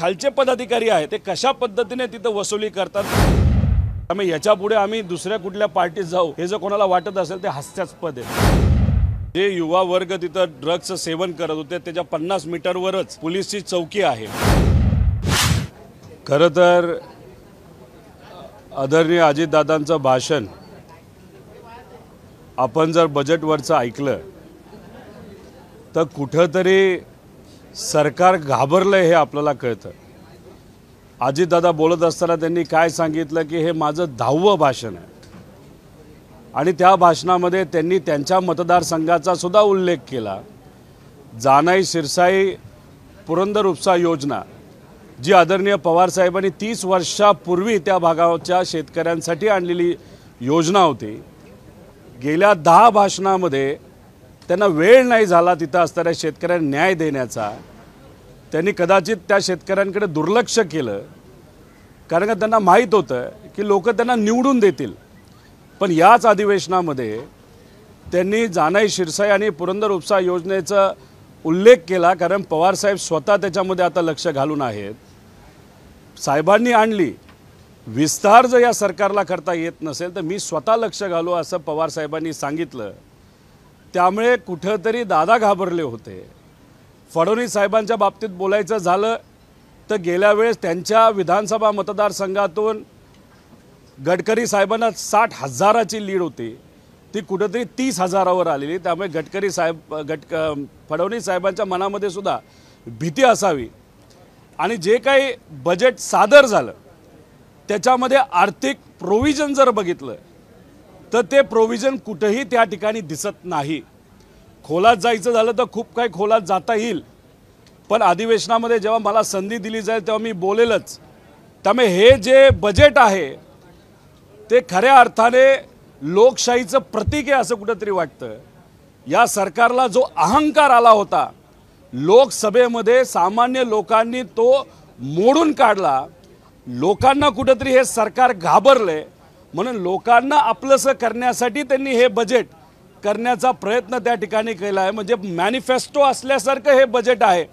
खालचे पदाधिकारी आहेत ते कशा पद्धतीने तिथं वसुली करतात। त्यामुळे याच्या पुढे आम्ही दुसऱ्या कुठल्या पार्टीत जाऊ हे जर कोणाला वाटत असेल ते हास्यास्पद आहे। जे युवा वर्ग तिथं ड्रग्सचं सेवन करत होते त्याच्या 50 मीटरवरच पोलीसची चौकी आहे। खरं तर आदरणीय अजितदादांचं भाषण आपण जर बजेटवरचं ऐकलं तर कुठेतरी सरकार घाबरलंय हे आपल्याला कळतं। अजितदादा बोलत असताना त्यांनी काय सांगितलं की हे माझं 10वं भाषण आहे आणि त्या भाषणामध्ये त्यांनी त्यांच्या मतदारसंघाचा सुद्धा उल्लेख केला। जानाई शिरसाई पुरंदर उपसा योजना जी आदरणीय पवार साहेबांनी 30 वर्षापूर्वी त्या भागाच्या शेतकऱ्यांसाठी आणलेली योजना होती। गेल्या 10 भाषणामध्ये त्यांना वेळ नाही झाला तिथं असणाऱ्या शेतकऱ्यांना न्याय देण्याचा। त्यांनी कदाचित त्या शेतकऱ्यांकडे दुर्लक्ष केलं कारण का त्यांना माहीत होतं की लोक त्यांना निवडून देतील। पण याच अधिवेशनामध्ये त्यांनी जानाई शिरसाई आणि पुरंदर उपसा योजनेचा उल्लेख केला कारण पवार साहेब स्वतः त्याच्यामध्ये आता लक्ष घालून आहेत। साहेबांनी आणली विस्तार जर या सरकारला करता येत नसेल तर मी स्वतः लक्ष घालू असं पवार साहेबांनी सांगितलं। त्यामुळे कुठेतरी दादा घाबरले होते। फडणवीस साहेबांच्या बाबतीत बोलायचं झालं तर गेल्या वेळेस त्यांच्या विधानसभा मतदारसंघातून गडकरी साहेबांना 60,000ची लीड होती ती कुठेतरी 30,000वर आलेली। त्यामुळे फडणवीस साहेबांच्या मनामध्ये सुद्धा भीती असावी आणि जे काही बजेट सादर झालं त्याच्यामध्ये आर्थिक प्रोव्हिजन जर बघितलं तर ते प्रोव्हिजन कुठेही त्या ठिकाणी दिसत नाही। खोलात जायचं झालं तर खूप काही खोलात जाता येईल पण अधिवेशनामध्ये जेव्हा मला संधी दिली जाईल तेव्हा मी बोलेलच। त्यामुळे हे जे बजेट आहे ते खऱ्या अर्थाने लोकशाहीचं प्रतीक आहे असं कुठेतरी वाटतं। या सरकारला जो अहंकार आला होता लोकसभेमध्ये सामान्य लोकांनी तो मोडून काढला। लोकांना कुठेतरी हे सरकार घाबरले म्हणून लोकांना आपलंसं करण्यासाठी त्यांनी हे बजेट करण्याचा प्रयत्न त्या ठिकाणी केला आहे। म्हणजे मॅनिफेस्टो असल्यासारखं हे बजेट आहे।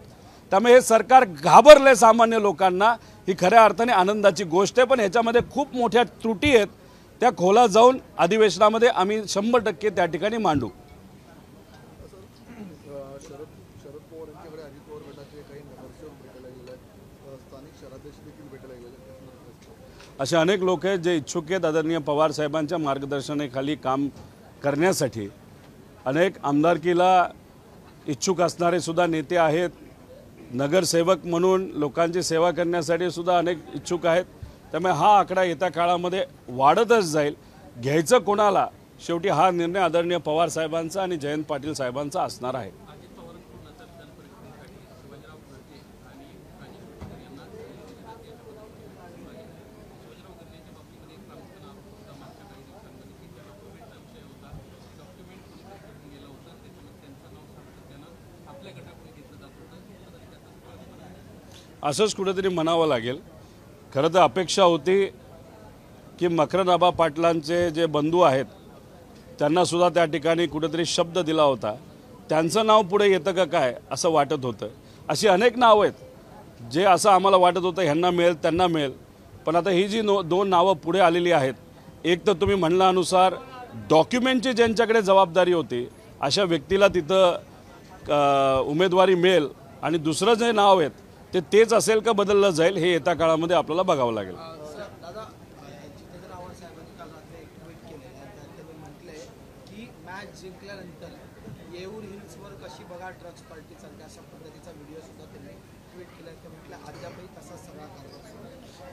त्यामुळे हे सरकार घाबरले सामान्य लोकांना ही खऱ्या अर्थाने आनंदाची गोष्ट आहे। पण ह्याच्यामध्ये खूप मोठ्या त्रुटी आहेत त्या खोलात जाऊन अधिवेशनामध्ये आम्ही 100% त्या ठिकाणी मांडू। असे अनेक लोक आहेत जे इच्छुक आहेत आदरणीय पवार साहेबांच्या मार्गदर्शनाखाली काम करण्यासाठी। अनेक आमदारकीला इच्छुक असणारे सुद्धा नेते आहेत। नगरसेवक म्हणून लोकांची सेवा करण्यासाठी सुद्धा अनेक इच्छुक आहेत। त्यामुळे हा आकडा येत्या काळामध्ये वाढतच जाईल। घ्यायचं कोणाला शेवटी हा निर्णय आदरणीय पवार साहेबांचा आणि जयंत पाटील साहेबांचा असणार आहे। असंच कुठेतरी म्हणावं लागेल। खरं तर अपेक्षा होती की मकरंद पाटलांचे जे बंधू आहेत त्यांना सुद्धा त्या ठिकाणी कुठेतरी शब्द दिला होता। त्यांचं नाव पुढे येतं का काय असं वाटत होतं। अशी अनेक नावं आहेत जे असं आम्हाला वाटत होतं ह्यांना मिळेल त्यांना मिळेल। पण आता ही जी 2 नावं पुढे आलेली आहेत एक तर तुम्ही म्हणल्यानुसार डॉक्युमेंटची ज्यांच्याकडे जबाबदारी होती अशा व्यक्तीला तिथं उमेदवारी मिळेल आणि दुसरं जे नाव आहेत तेच असेल का बदललं जाईल हे येत्या काळामध्ये आपल्याला बघावं लागेल।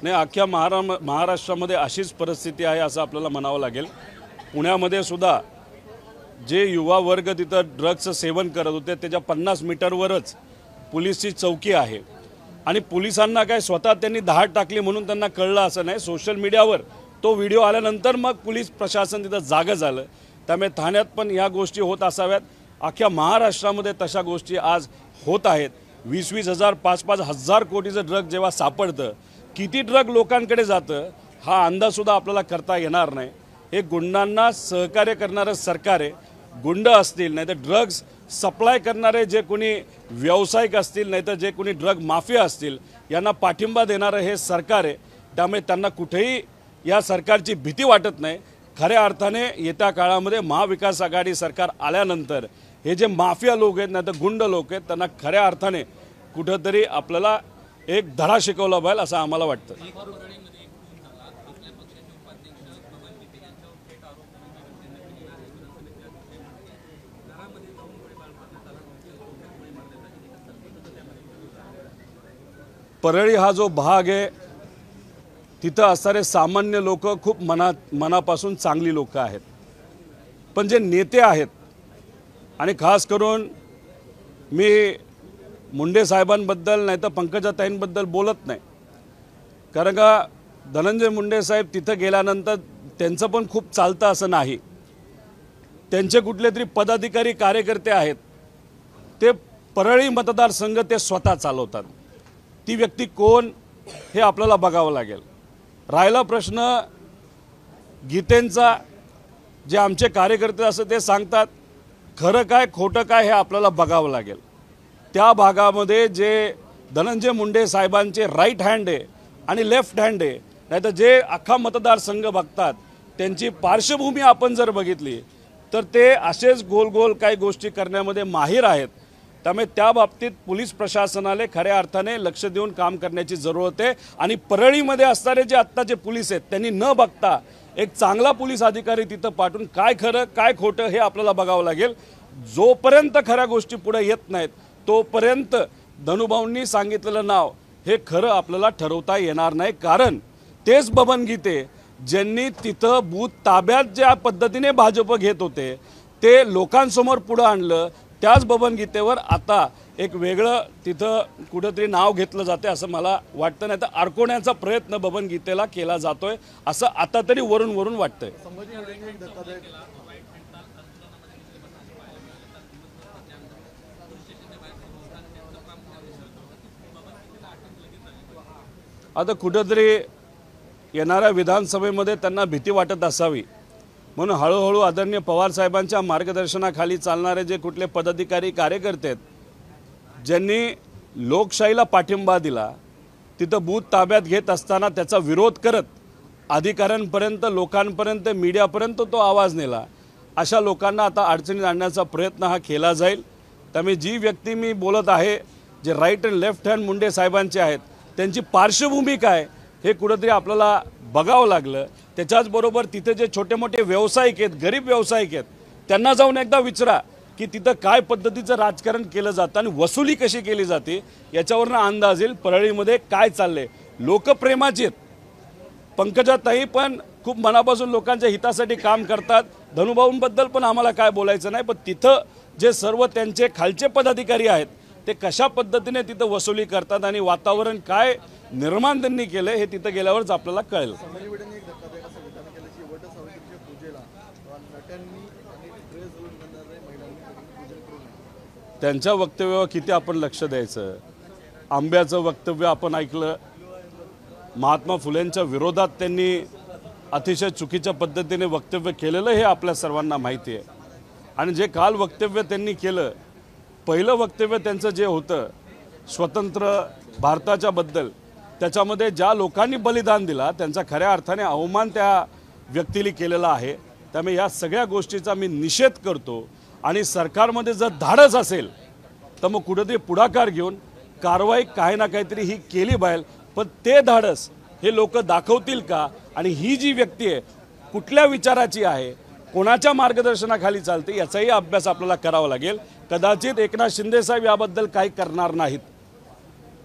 नाही अख्ख्या महाराष्ट्रामध्ये अशीच परिस्थिती आहे असं आपल्याला म्हणावं लागेल। पुण्यामध्ये सुद्धा जे युवा वर्ग तिथं ड्रग्सचं सेवन करत होते त्याच्या 50 मीटरवरच पोलीसची चौकी आहे आणि पोलिसांना काय स्वतः त्यांनी धाड टाकली म्हणून त्यांना कळलं असं नाही। सोशल मीडियावर तो व्हिडिओ आल्यानंतर मग पोलीस प्रशासन तिथं जागं झालं। त्यामुळे ठाण्यात पण या गोष्टी होत असाव्यात। अख्ख्या महाराष्ट्रामध्ये तशा गोष्टी आज होत आहेत। 20-20 हजार 5-5 हजार कोटीचं ड्रग जेव्हा सापडतं किती ड्रग लोकांकडे जातं हा अंदाजसुद्धा आपल्याला करता येणार नाही। हे गुंडांना सहकार्य करणारं सरकार आहे। गुंड असतील नाही तर ड्रग्स सप्लाय करणारे जे कोणी व्यावसायिक असतील नाहीतर जे कोणी ड्रग माफिया असतील यांना पाठिंबा देणारं हे सरकार आहे। त्यामुळे त्यांना कुठेही या सरकारची भीती वाटत नाही। खऱ्या अर्थाने येत्या काळामध्ये महाविकास आघाडी सरकार आल्यानंतर हे जे माफिया लोक आहेत नाहीतर गुंड लोक आहेत त्यांना खऱ्या अर्थाने कुठंतरी आपल्याला एक धडा शिकवला पाहिजे असं आम्हाला वाटतं। परळी हा जो भाग आहे तिथं असणारे सामान्य लोक खूप मनापासून चांगली लोक आहेत, पण जे नेते आहेत आणि खास करून मी मुंडे साहेबांबद्दल नाही तर पंकजाताईंबद्दल बोलत नाही, कारण का धनंजय मुंडे साहेब तिथं गेल्यानंतर त्यांचं पण खूप चालतं असं नाही। त्यांचे कुठले तरी पदाधिकारी कार्यकर्ते आहेत ते परळी मतदारसंघ ते स्वतः चालवतात। ती व्यक्ती कोण हे आपल्याला बघावं लागेल। राहिला प्रश्न गीतेंचा, जे आमचे कार्यकर्ते असं ते सांगतात खरं काय खोटं काय हे आपल्याला बघावं लागेल। त्या भागामध्ये जे धनंजय मुंडे साहेबांचे राईट हँड आहे आणि लेफ्ट हँड आहे, नाहीतर जे अख्खा मतदारसंघ बघतात त्यांची पार्श्वभूमी आपण जर बघितली तर ते असेच गोल गोल काही गोष्टी करण्यामध्ये माहीर आहेत। त्यामुळे त्या बाबतीत पोलीस प्रशासनाला खऱ्या अर्थाने लक्ष देऊन काम करण्याची जरूरत आहे। आणि परळीमध्ये असणारे जे आत्ताचे पोलीस आहेत त्यांनी न बघता एक चांगला पोलीस अधिकारी तिथं पाठवून काय खरं काय खोटं हे आपल्याला बघावं लागेल। जोपर्यंत खऱ्या गोष्टी पुढे येत नाहीत तोपर्यंत धनुभाऊंनी सांगितलेलं नाव हे खरं आपल्याला ठरवता येणार नाही, कारण तेच बबन गीते ज्यांनी तिथं बूथ ताब्यात ज्या पद्धतीने भाजप घेत होते ते लोकांसमोर पुढे आणलं, त्याच बबन गीतेवर आता एक वेगळं तिथं कुठंतरी नाव घेतलं जाते असं मला वाटतं, नाही तर अडकवण्याचा प्रयत्न बबन गीतेला केला जातोय असं आता तरी वरून वरून वाटतंय। आता कुठंतरी येणाऱ्या विधानसभेमध्ये त्यांना भीती वाटत असावी म्हणून हळूहळू आदरणीय पवार साहेबांच्या मार्गदर्शनाखाली चालणारे जे कुठले पदाधिकारी कार्यकर्ते आहेत ज्यांनी लोकशाहीला पाठिंबा दिला, तिथं बूथ ताब्यात घेत असताना त्याचा विरोध करत अधिकाऱ्यांपर्यंत लोकांपर्यंत मीडियापर्यंत तो आवाज नेला, अशा लोकांना आता अडचणीत आणण्याचा प्रयत्न हा केला जाईल। त्यामुळे जी व्यक्ती मी बोलत आहे जे right and left hand Munde साहेबांचे आहेत त्यांची पार्श्वभूमी काय हे कुठंतरी आपल्याला बघावं लागलं। त्याच्याचबरोबर तिथे जे छोटे मोठे व्यावसायिक आहेत गरीब व्यावसायिक आहेत त्यांना जाऊन एकदा विचारा की तिथं काय पद्धतीचं राजकारण केलं जातं आणि वसुली कशी केली जाते याच्यावरनं अंदाज येईल परळीमध्ये काय चाललंय। लोकप्रेमाचे पंकजाताई पण खूप मनापासून लोकांच्या हितासाठी काम करतात, धनुभाऊंबद्दल पण आम्हाला काय बोलायचं नाही, पण तिथं जे सर्व त्यांचे खालचे पदाधिकारी आहेत ते कशा पद्धतीने तिथं वसुली करतात आणि वातावरण काय निर्माण त्यांनी केलं हे तिथं गेल्यावरच आपल्याला कळेल। त्यांच्या वक्तव्यावर किती आपण लक्ष द्यायचं। आंब्याचं वक्तव्य आपण ऐकलं, महात्मा फुलेंच्या विरोधात त्यांनी अतिशय चुकीच्या पद्धतीने वक्तव्य केलेलं हे आपल्या सर्वांना माहिती आहे। आणि जे काल वक्तव्य त्यांनी केलं, पहिलं वक्तव्य त्यांचं जे होतं स्वतंत्र भारताच्या बद्दल, त्याच्यामध्ये ज्या लोकांनी बलिदान दिला त्यांचा खऱ्या अर्थाने अवमान त्या व्यक्तीला केलेला आहे। त्यामुळे या सगळ्या गोष्टीचा मी निषेध करतो आणि सरकारमध्ये जर धाडस असेल तर मग कुठेतरी पुढाकार घेऊन कारवाई काही ना काहीतरी ही केली पाहिजे, पण ते धाडस हे लोक दाखवतील का आणि ही जी व्यक्ती आहे कुठल्या विचाराची आहे, कोणाच्या मार्गदर्शनाखाली चालते याचाही अभ्यास आपल्याला करावा लागेल। कदाचित एकनाथ शिंदे साहेब याबद्दल काही करणार नाहीत,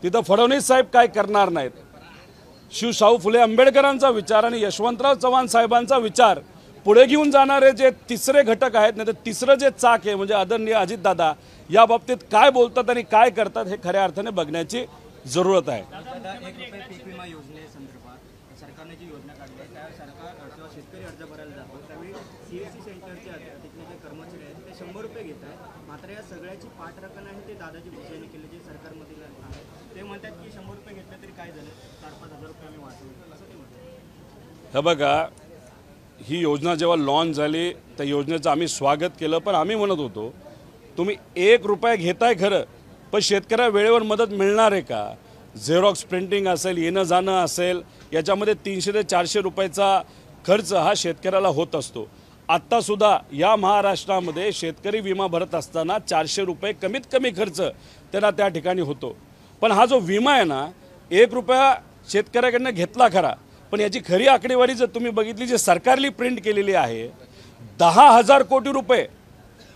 तिथं फडणवीस साहेब काय करणार नाहीत, शिवशाहू फुले आंबेडकरांचा विचार आणि यशवंतराव चव्हाण साहेबांचा विचार पुढे घेऊन जाणारे जे तिसरे घटक आहेत नाही तर तिसरं जे चाक आहे म्हणजे आदरणीय अजितदादा या बाबतीत काय बोलतात आणि काय करतात हे खऱ्या अर्थाने बघण्याची जरूरत आहे। सरकारने जी योजना काढली आहे त्या सरकार किंवा शेतकरी अर्ज भरायला जातो त्यावेळी सीएससी सेंटरचे तिथले जे कर्मचारी आहेत ते 100 रुपये घेतात, मात्र या सगळ्याची पाठराखण आहे ते दादाजी भुसे यांनी केले जे सरकारमधील आहे। ते म्हणतात की 100 रुपये घेतले तरी काय झालं, 4-5 हजार रुपये आम्ही वाचवले असं ते म्हणतात। हे बघा, ही योजना जेव्हा लॉन्च झाली त्या योजनेचं आम्ही स्वागत केलं, पण आम्ही म्हणत होतो तुम्ही 1 रुपया घेताय खरं, पण शेतकऱ्याला वेळेवर मदत मिळणार आहे का? झेरॉक्स प्रिंटिंग असेल, येणं जाणं असेल, याच्यामध्ये 300 ते 400 रुपयाचा खर्च हा शेतकऱ्याला होत असतो. आत्तासुद्धा या महाराष्ट्रामध्ये शेतकरी विमा भरत असताना 400 रुपये कमीत कमी खर्च त्यांना त्या ठिकाणी होतो. पण हा जो विमा आहे ना, 1 रुपया शेतकऱ्याकडनं घेतला खरा, पण याची खरी आकडेवारी जर तुम्ही बघितली, जी सरकारली प्रिंट केलेली आहे, 10,000 कोटी रुपये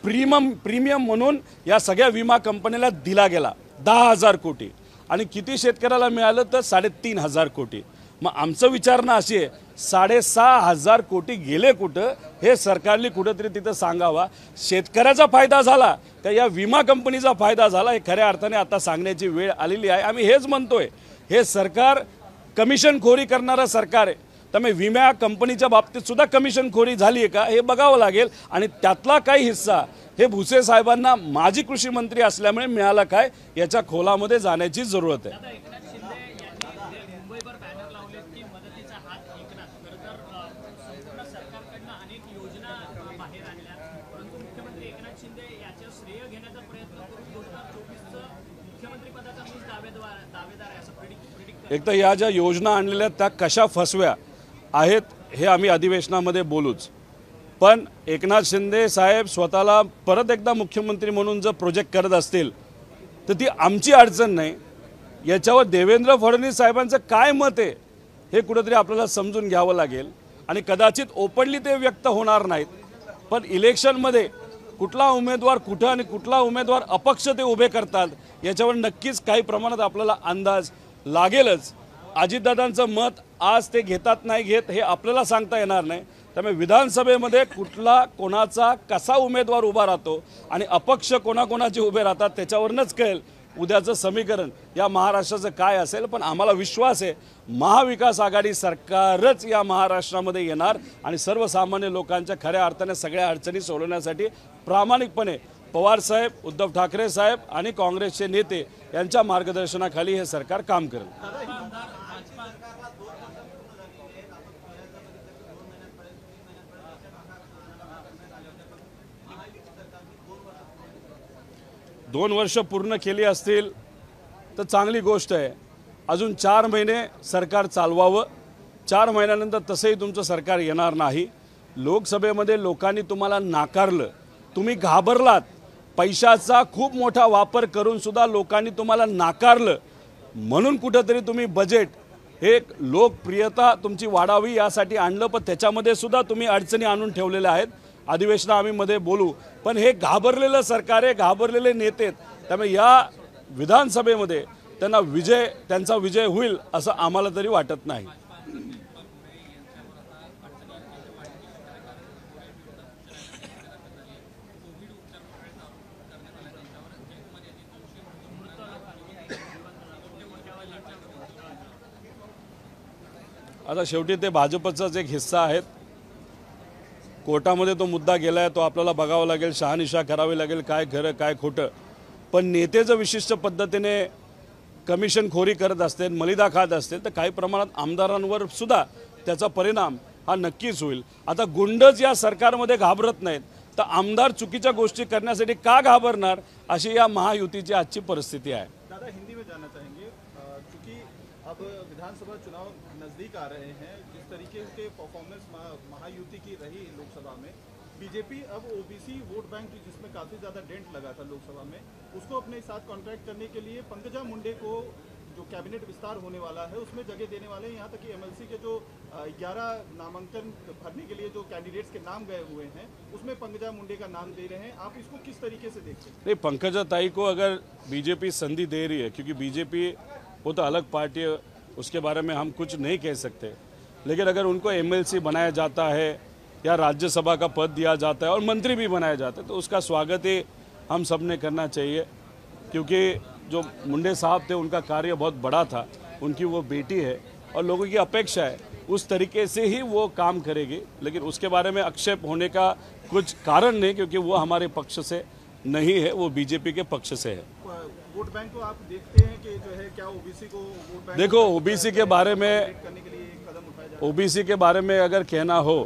प्रीमियम म्हणून या सगळ्या विमा कंपनीला दिला गेला. 10,000 कोटी. आणि किती शेतकऱ्याला मिळालं तर 3,500 कोटी. मग आमचं विचारणं अशी आहे, 6,500 कोटी गेले कुठं हे सरकारने कुठंतरी तिथं सांगावा. शेतकऱ्याचा फायदा झाला का या विमा कंपनीचा फायदा झाला, हे खऱ्या अर्थाने आता सांगण्याची वेळ आलेली आहे. आम्ही हेच म्हणतोय, हे सरकार कमिशनखोरी करणारं सरकार आहे. त्यामुळे विमा कंपनीच्या बाबतीत सुद्धा कमिशनखोरी झाली आहे का हे बघावं लागेल. आणि त्यातला काही हिस्सा हे भुसे साहेबांना माजी कृषी मंत्री असल्यामुळे मिळाला काय, याच्या खोलामध्ये जाण्याची जरूरत आहे. एक तर या ज्या योजना आणलेल्या त्या कशा फसव्या आहेत हे आम्ही अधिवेशनामध्ये बोलूच. पण एकनाथ शिंदे साहेब स्वतःला परत एकदा मुख्यमंत्री म्हणून जर प्रोजेक्ट करत असतील तर ती आमची अडचण नाही. याच्यावर देवेंद्र फडणवीस साहेबांचं काय मत आहे हे कुठेतरी आपल्याला समजून घ्यावं लागेल. आणि कदाचित ओपनली ते व्यक्त होणार नाहीत, पण इलेक्शनमध्ये कुठला उमेदवार कुठं आणि कुठला उमेदवार अपक्ष ते उभे करतात याच्यावर नक्कीच काही प्रमाणात आपल्याला अंदाज लागेलच. अजितदादांचं मत आज ते घेतात नाही घेत हे आपल्याला सांगता येणार नाही. त्यामुळे विधानसभेमध्ये कुठला कोणाचा कसा उमेदवार उभा राहतो आणि अपक्ष कोणाकोणाचे उभे राहतात त्याच्यावरूनच कळेल उद्याचं समीकरण या महाराष्ट्राचं काय असेल. पण आम्हाला विश्वास आहे, महाविकास आघाडी सरकारच या महाराष्ट्रामध्ये येणार आणि सर्वसामान्य लोकांच्या खऱ्या अर्थाने सगळ्या अडचणी सोडवण्यासाठी प्रामाणिकपणे पवार साहेब, उद्धव ठाकरे साहेब आणि काँग्रेसचे नेते यांच्या मार्गदर्शनाखाली हे सरकार काम करेल. 2 वर्ष पूर्ण केली असतील तर चांगली गोष्ट आहे. अजून 4 महिने सरकार चालवावं. 4 महिन्यानंतर तसंही तुमचं सरकार येणार नाही. लोकसभेमध्ये लोकांनी तुम्हाला नाकारलं, तुम्ही घाबरलात. पैशाचा खूप मोठा वापर करून सुद्धा लोकांनी तुम्हाला नाकारलं. म्हणून कुठंतरी तुम्ही बजेट हे लोकप्रियता तुमची वाढावी यासाठी आणलं, पण त्याच्यामध्ये सुद्धा तुम्ही अडचणी आणून ठेवलेल्या आहेत. अधिवेशन आम्ही मध्ये बोलू, पण हे घाबरलेलं सरकार आहे, घाबरलेले नेते. त्यामुळे या विधानसभेमध्ये त्यांचा विजय होईल असं आम्हाला तरी वाटत नाही. आता शेवटी ते भाजपचाच एक हिस्सा आहेत. कोर्टामध्ये तो मुद्दा गेला आहे, तो आपल्याला बघावा लागेल, शहानिशा करावी लागेल, काय खरं काय खोटं. पण नेते जर विशिष्ट पद्धतीने कमिशनखोरी करत असतील, मलिदा खात असतील तर काही प्रमाणात आमदारांवर सुद्धा त्याचा परिणाम हा नक्कीच होईल. आता गुंडच या सरकारमध्ये घाबरत नाहीत तर आमदार चुकीच्या गोष्टी करण्यासाठी का घाबरणार, अशी या महायुतीची आजची परिस्थिती आहे. दादा, हिंदी में जानना चाहेंगे, क्योंकि अब विधानसभा चुनाव नज़दीक आ रहे हैं, जिस तरीके के परफॉर्मेंस महायुति की रही लोकसभा में, बीजेपी अब ओबीसी वोट बैंक जिसमें काफ़ी ज़्यादा डेंट लगा था लोकसभा में, उसको अपने साथ कॉन्ट्रैक्ट करने के लिए पंकजा मुंडे को जो कैबिनेट विस्तार होने वाला है उसमें जगह देने वाले हैं. यहाँ तक कि एमएलसी के जो 11 नामांकन भरने के लिए जो कैंडिडेट्स के नाम गए हुए हैं उसमें पंकजा मुंडे का नाम दे रहे हैं. आप इसको किस तरीके से देखते हैं? नहीं, पंकजा ताई को अगर बीजेपी संधि दे रही है, क्योंकि बीजेपी वो तो अलग पार्टी है, उसके बारे में हम कुछ नहीं कह सकते, लेकिन अगर उनको एमएलसी बनाया जाता है या राज्यसभा का पद दिया जाता है और मंत्री भी बनाया जाता है तो उसका स्वागत ही हम सब ने करना चाहिए. क्योंकि जो मुंडे साहब थे उनका कार्य बहुत बड़ा था, उनकी वो बेटी है और लोगों की अपेक्षा है उस तरीके से ही वो काम करेगी. लेकिन उसके बारे में आक्षेप होने का कुछ कारण नहीं, क्योंकि वो हमारे पक्ष से नहीं है, वो बीजेपी के पक्ष से है. वोट बैंक तो आप देखते हैं कि जो है क्या ओबीसी को वोट बैंक देखो, ओबीसी के बारे में करने के लिए कदम उठाया जाए? ओबीसी के बारे में अगर कहना हो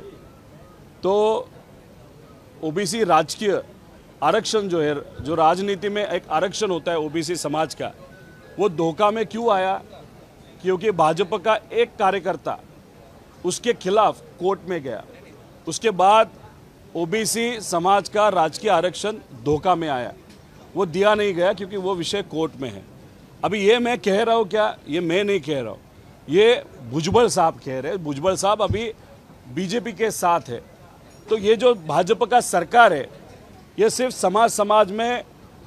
तो ओबीसी राजकीय आरक्षण जो है, जो राजनीति में एक आरक्षण होता है ओबीसी समाज का, वो धोखा में क्यों आया? क्योंकि भाजपा का एक कार्यकर्ता उसके खिलाफ कोर्ट में गया, उसके बाद ओबीसी समाज का राजकीय आरक्षण धोखा में आया, वो दिया नहीं गया क्योंकि वो विषय कोर्ट में है। अभी ये मैं कह रहा हूँ क्या? ये मैं नहीं कह रहा हूँ, ये भुजबल साहब कह रहे हैं। भुजबल साहब अभी बीजेपी के साथ है। तो ये जो भाजपा का सरकार है, ये सिर्फ समाज में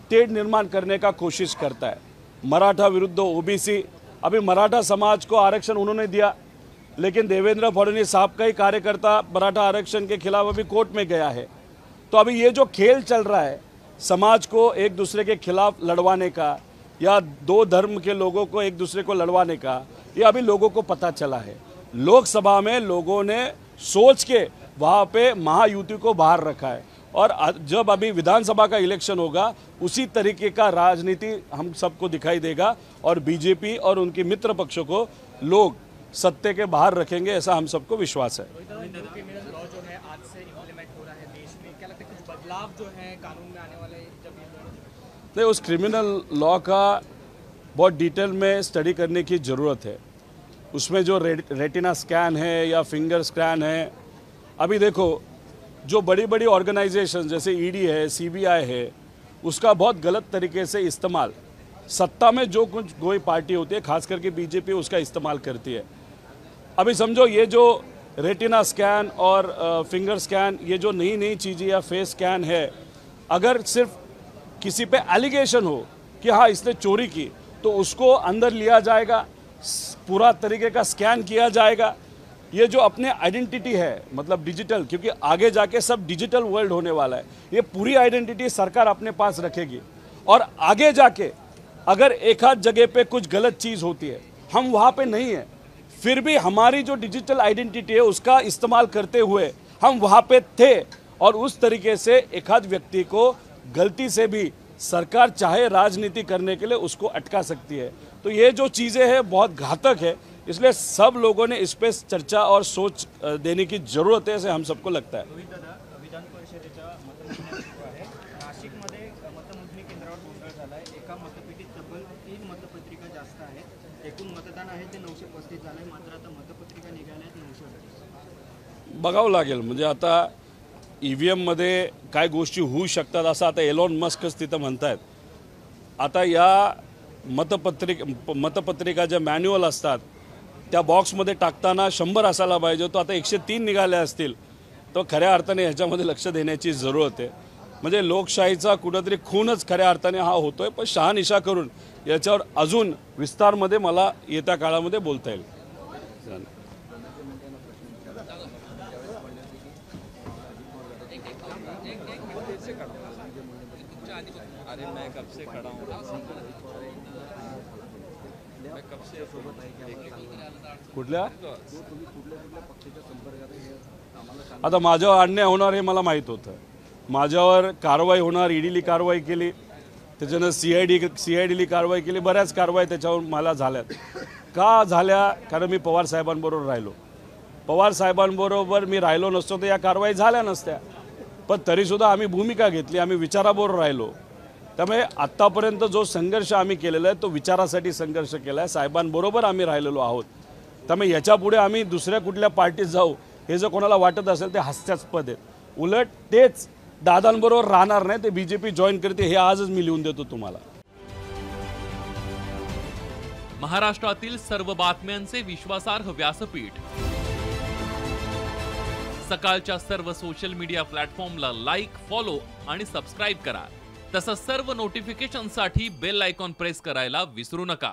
तेढ़ निर्माण करने का कोशिश करता है। मराठा विरुद्ध ओबीसी, अभी मराठा समाज को आरक्षण उन्होंने दिया, लेकिन देवेंद्र फडणवीस साहब का ही कार्यकर्ता मराठा आरक्षण के खिलाफ अभी कोर्ट में गया है। तो अभी ये जो खेल चल रहा है समाज को एक दूसरे के खिलाफ लड़वाने का, या दो धर्म के लोगों को एक दूसरे को लड़वाने का, ये अभी लोगों को पता चला है। लोकसभा में लोगों ने सोच के वहाँ पे महायुति को बाहर रखा है, और जब अभी विधानसभा का इलेक्शन होगा उसी तरीके का राजनीति हम सबको दिखाई देगा, और बीजेपी और उनके मित्र पक्षों को लोग सत्ते के बाहर रखेंगे, ऐसा हम सबको विश्वास है। क्रिमिनल लॉ जो है आज से इम्प्लीमेंट हो रहा है देश में, क्या लगता है कुछ बदलाव जो है कानून में आने वाले जब नहीं, उस क्रिमिनल लॉ का बहुत डिटेल में स्टडी करने की ज़रूरत है। उसमें जो रेटिना स्कैन है या फिंगर स्कैन है, अभी देखो जो बड़ी बड़ी ऑर्गेनाइजेशन जैसे ईडी है, सीबीआई है, उसका बहुत गलत तरीके से इस्तेमाल सत्ता में जो कुछ कोई पार्टी होती है, खास करके बीजेपी, उसका इस्तेमाल करती है। अभी समझो ये जो रेटिना स्कैन और फिंगर स्कैन, ये जो नई नई चीज़ें या फेस स्कैन है, अगर सिर्फ किसी पे एलिगेशन हो कि हाँ इसने चोरी की, तो उसको अंदर लिया जाएगा, पूरा तरीके का स्कैन किया जाएगा। ये जो अपने आइडेंटिटी है, मतलब डिजिटल, क्योंकि आगे जाके सब डिजिटल वर्ल्ड होने वाला है, ये पूरी आइडेंटिटी सरकार अपने पास रखेगी। और आगे जाके अगर एक आध जगह पे कुछ गलत चीज़ होती है, हम वहाँ पे नहीं है, फिर भी हमारी जो डिजिटल आइडेंटिटी है उसका इस्तेमाल करते हुए हम वहाँ पे थे, और उस तरीके से एक आध व्यक्ति को गलती से भी सरकार चाहे राजनीति करने के लिए उसको अटका सकती है। तो ये जो चीज़ें हैं बहुत घातक है, इसलिए सब लोगों ने इस पर चर्चा और सोच देने की जरूरत है, ऐसे हम सबको लगता है। विधान परिषदेच्या मतमोजणी सुरू आहे। नाशिकमध्ये मतमोजणी केंद्रावर गोंधळ झालाय। एका मतपेटीत तब्बल 3 मतपत्रिका जास्त आहेत। एकूण मतदान आहे ते 935 झालंय, मात्र आता मतपत्रिका निघाल्या आहेत 938। बघावं लागेल, म्हणजे आता EVM मध्ये काय गोष्टी होऊ शकतात असं आता एलॉन मस्कच तिथं म्हणतायत। आता या मतपत्रिका ज्या मॅन्युअल असतात त्या बॉक्समध्ये टाकताना 100 असायला पाहिजे, तो आता 103 निघाले असतील, तो खऱ्या अर्थाने ह्याच्यामध्ये लक्ष देण्याची जरूरत आहे। म्हणजे लोकशाहीचा कुठेतरी खूनच खऱ्या अर्थाने हा होतोय, पण शहानिशा करून याच्यावर अजून विस्तारमध्ये मला येत्या काळामध्ये बोलता येईल। अरे मैं कब से खड़ा हूँ, मैं कब से कुठल्या आता माझ्यावर अन्याय होणार हे मला माहीत होतं, माझ्यावर कारवाई होणार, ईडीली कारवाई केली, त्याच्यानं सीआयडीली कारवाई केली, बऱ्याच कारवाई त्याच्यावर मला झाल्यात। का झाल्या? कारण मी पवार साहेबांबरोबर राहिलो, पवार साहेबांबरोबर मी राहिलो नसतो तर या कारवाई झाल्या नसत्या, पण तरीसुद्धा आम्ही भूमिका घेतली, आम्ही विचाराबरोबर राहिलो। त्यामुळे आत्तापर्यंत जो संघर्ष आम्ही केलेला आहे तो विचारासाठी संघर्ष केला आहे, साहेबांबरोबर आम्ही राहिलेलो आहोत। त्यामुळे याच्यापुढे आम्ही दुसऱ्या कुठल्या पार्टीत जाऊ हे जर कोणाला वाटत असेल ते हास्यास्पद आहे। उलट तेच दादांबरोबर राहणार नाही, ते बीजेपी जॉईन करते हे आजच मी लिहून देतो तुम्हाला। महाराष्ट्रातील सर्व बातम्यांचे विश्वासार्ह व्यासपीठ, सकाळच्या सर्व सोशल मीडिया प्लॅटफॉर्मला लाईक, फॉलो आणि सबस्क्राईब करा। तसंच सर्व नोटिफिकेशनसाठी बेल आयकॉन प्रेस करायला विसरू नका।